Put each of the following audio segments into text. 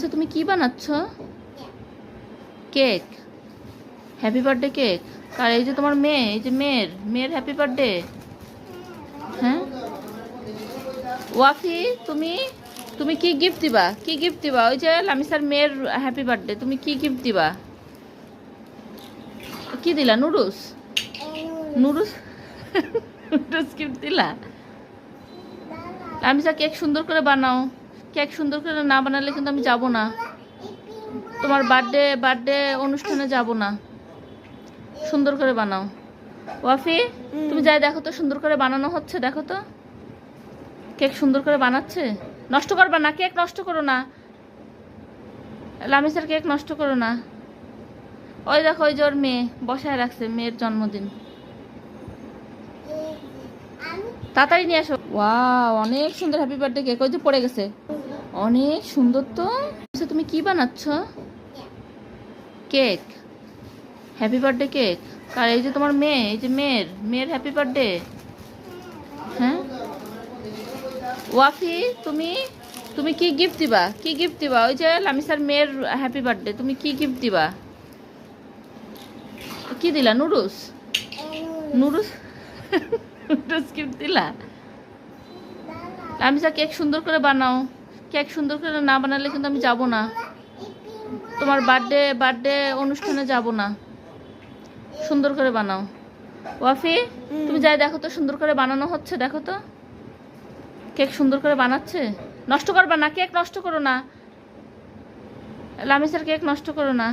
আচ্ছা, তুমি কি বানাচ্ছ? কেক? Happy birthday cake? আর এই যে তোমার মেয়ে, এই যে মেয়ের হ্যাপি বার্থডে। হ্যাঁ ওয়াফি, তুমি তুমি কি গিফট দিবা? কি গিফট দিবা? ওই যে লামিসার মেয়ের হ্যাপি বার্থডে, তুমি কি গিফট দিবা? কি দিলা? নুডলস? নুডলস? নুডলস গিফট দিলা? লামিসা, কেক সুন্দর করে বানাও। কেক সুন্দর করে না বানালে কিন্তু আমি যাব না তোমার বার্থডে অনুষ্ঠানে, যাব না। সুন্দর করে বানাও। ওয়াফি, তুমি যাই দেখো তো সুন্দর করে বানানো হচ্ছে, দেখো তো কেক সুন্দর করে বানাচ্ছে। নষ্ট করবা না, কেক নষ্ট করো না। লামিসার কেক নষ্ট করো না। ওই দেখো, ওই যে ওর মেয়ে বসায় রাখছে, মেয়ের জন্মদিন। তাড়াতাড়ি নিয়ে আসো। ওয়াও, অনেক সুন্দর হ্যাপি বার্থডে কেক। ওই যে পড়ে গেছে। অনেক সুন্দর তো। আচ্ছা, তুমি কি বানাচ্ছ? কেক? Happy birthday cake? আর এই যে তোমার মেয়ে, এই যে মেয়ের হ্যাপি বার্থডে। হ্যাঁ ওয়াফি, তুমি তুমি কি গিফট দিবা? কি গিফট দিবা? ওই যে লামিসার মেয়ের হ্যাপি বার্থডে, তুমি কি গিফট দিবা? কি দিলা? নুডলস? নুডলস? নুডলস গিফট দিলা? লামিসা, কেক সুন্দর করে বানাও। কেক সুন্দর করে না বানালে কিন্তু আমি যাব না তোমার বার্থডে অনুষ্ঠানে, যাব না। সুন্দর করে বানাও। ওয়াফি, তুমি যাই দেখো তো সুন্দর করে বানানো হচ্ছে, দেখো তো কেক সুন্দর করে বানাচ্ছে। নষ্ট করবা না, কেক নষ্ট করো না। লামিসার কেক নষ্ট করো না।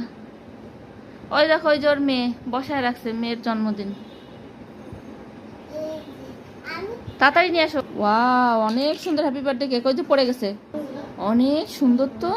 ওই দেখো, ওই যে ওর মেয়ে বসায় রাখছে, মেয়ের জন্মদিন। তাড়াতাড়ি নিয়ে আসো। ওয়াও, অনেক সুন্দর হ্যাপি বার্থডে কেক। ওই যে পড়ে গেছে। অনেক সুন্দর তো।